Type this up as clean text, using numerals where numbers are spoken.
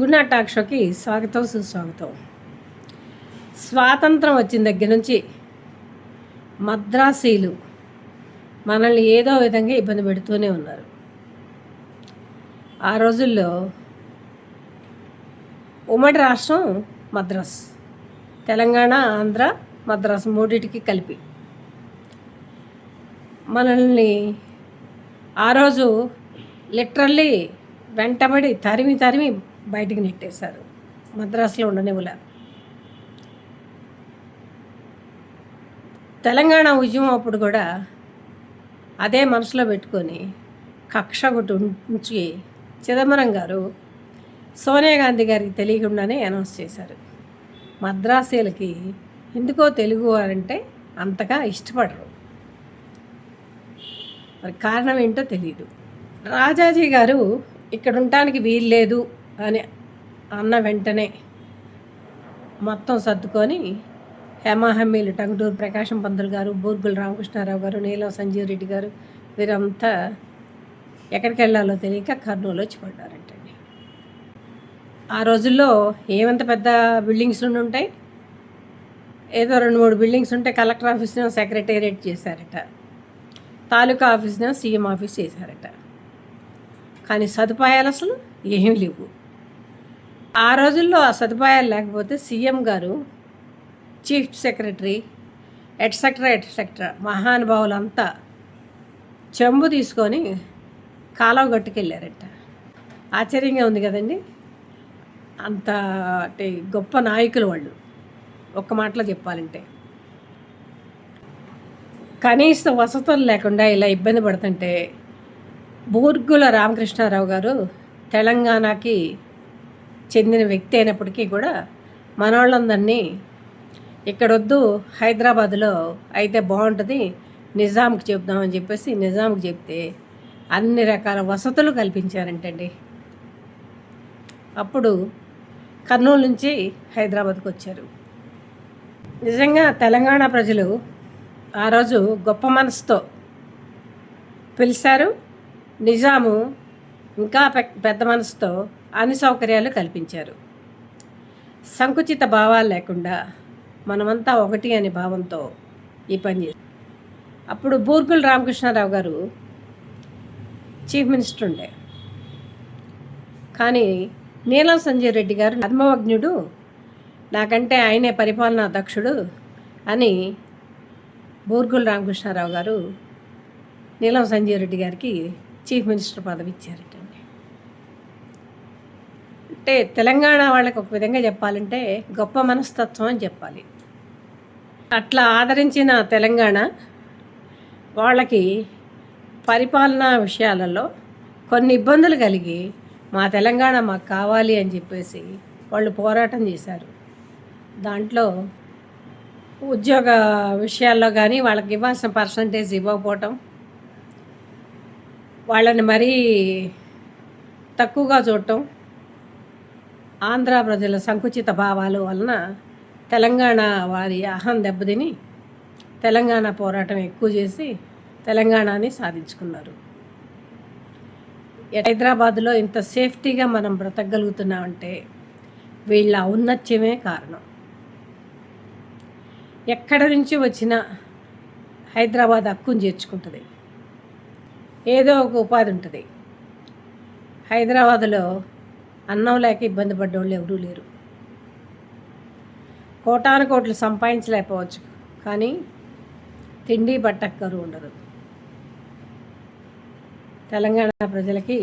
Guna talk షోకి స్వాగతం సుస్వాగతం. స్వాతంత్రం వచ్చిన దగ్గర నుంచి మద్రాసీలు మనల్ని ఏదో విధంగా ఇబ్బంది పెడుతూనే ఉన్నారు. ఆ రోజుల్లో ఉమ్మడి రాష్ట్రం మద్రాస్, తెలంగాణ, ఆంధ్ర, మద్రాసు మూడింటికి కలిపి మనల్ని ఆ రోజు లిటరల్లీ వెంటబడి తరిమి బయటికి నెట్టేశారు. మద్రాసులో ఉండనివ్వలే. తెలంగాణ ఉద్యమం అప్పుడు కూడా అదే మనసులో పెట్టుకొని కక్ష ఒకటి ఉంచి చిదంబరం గారు సోనియా గాంధీ గారికి తెలియకుండానే అనౌన్స్ చేశారు. మద్రాసీలకి ఎందుకో తెలుగు అంటే అంతగా ఇష్టపడరు. మరి కారణం ఏంటో తెలియదు. రాజాజీ గారు ఇక్కడ ఉండటానికి వీల్లేదు అని అన్న వెంటనే మొత్తం సర్దుకొని హేమాహమ్మీలు టంగుటూరు ప్రకాశం పంతులు గారు, బూర్గుల రామకృష్ణారావు గారు, నీలం సంజీవ్ రెడ్డి గారు వీరంతా ఎక్కడికి వెళ్ళాలో తెలియక కర్నూలు వచ్చి పడ్డారంటండి. ఆ రోజుల్లో ఏమంత పెద్ద బిల్డింగ్స్ ఉంటాయి, ఏదో 2-3 బిల్డింగ్స్ ఉంటే కలెక్టర్ ఆఫీస్ను సెక్రటేరియట్ చేశారట, తాలూకా ఆఫీస్ను సీఎం ఆఫీస్ చేశారట. కానీ సదుపాయాలు అసలు ఏమీ లేవు. ఆ రోజుల్లో ఆ సదుపాయాలు లేకపోతే సీఎం గారు, చీఫ్ సెక్రటరీ, ఎట్సెట్రా మహానుభావులంతా చెంబు తీసుకొని కాలువ గట్టుకెళ్ళారట. ఆశ్చర్యంగా ఉంది కదండి. అంత అంటే గొప్ప నాయకులు వాళ్ళు. ఒక్క మాటలో చెప్పాలంటే కనీస వసతులు లేకుండా ఇలా ఇబ్బంది పడుతుంటే బూర్గుల రామకృష్ణారావు గారు తెలంగాణకి చెందిన వ్యక్తి అయినప్పటికీ కూడా మనోళ్ళందరినీ ఇక్కడొద్దు, హైదరాబాద్లో అయితే బాగుంటుంది, నిజాంకి చెప్దామని చెప్పేసి నిజాంకి చెప్తే అన్ని రకాల వసతులు కల్పించారంటండి. అప్పుడు కర్నూలు నుంచి హైదరాబాద్కి వచ్చారు. నిజంగా తెలంగాణ ప్రజలు ఆ రోజు గొప్ప మనసుతో పిలిచారు. నిజాము ఇంకా పెద్ద మనసుతో అన్ని సౌకర్యాలు కల్పించారు. సంకుచిత భావాలు లేకుండా మనమంతా ఒకటి అనే భావంతో ఈ పని చేశారు. అప్పుడు బూర్గుల రామకృష్ణారావు గారు చీఫ్ మినిస్టర్ ఉండే, కానీ నీలం సంజీవ్ రెడ్డి గారు ఆత్మవజ్ఞుడు, నాకంటే ఆయనే పరిపాలనా దక్షుడు అని బూర్గుల రామకృష్ణారావు గారు నీలం సంజీవ్ రెడ్డి గారికి చీఫ్ మినిస్టర్ పదవి ఇచ్చారటండి. అంటే తెలంగాణ వాళ్ళకి ఒక విధంగా చెప్పాలంటే గొప్ప మనస్తత్వం అని చెప్పాలి. అట్లా ఆదరించిన తెలంగాణ వాళ్ళకి పరిపాలనా విషయాలలో కొన్ని ఇబ్బందులు కలిగి మా తెలంగాణ మాకు కావాలి అని చెప్పేసి వాళ్ళు పోరాటం చేశారు. దాంట్లో ఉద్యోగ విషయాల్లో కానీ వాళ్ళకి ఇవ్వాల్సిన పర్సంటేజ్ ఇవ్వకపోవటం, వాళ్ళని మరీ తక్కువగా చూడటం, ఆంధ్ర ప్రజల సంకుచిత భావాలు వలన తెలంగాణ వారి అహం దెబ్బతిని తెలంగాణ పోరాటం ఎక్కువ చేసి తెలంగాణని సాధించుకున్నారు. హైదరాబాదులో ఇంత సేఫ్టీగా మనం బ్రతకగలుగుతున్నామంటే వీళ్ళ ఔన్నత్యమే కారణం. ఎక్కడి నుంచి వచ్చినా హైదరాబాద్ హక్కుని చేర్చుకుంటుంది, ఏదో ఒక ఉపాధి ఉంటుంది. హైదరాబాదులో అన్నం లేక ఇబ్బంది పడ్డోళ్ళు ఎవరూ లేరు. కోటాను కోట్లు సంపాదించలేకపోవచ్చు, కానీ తిండి బట్ట కరువు ఉండదు. తెలంగాణ ప్రజలకి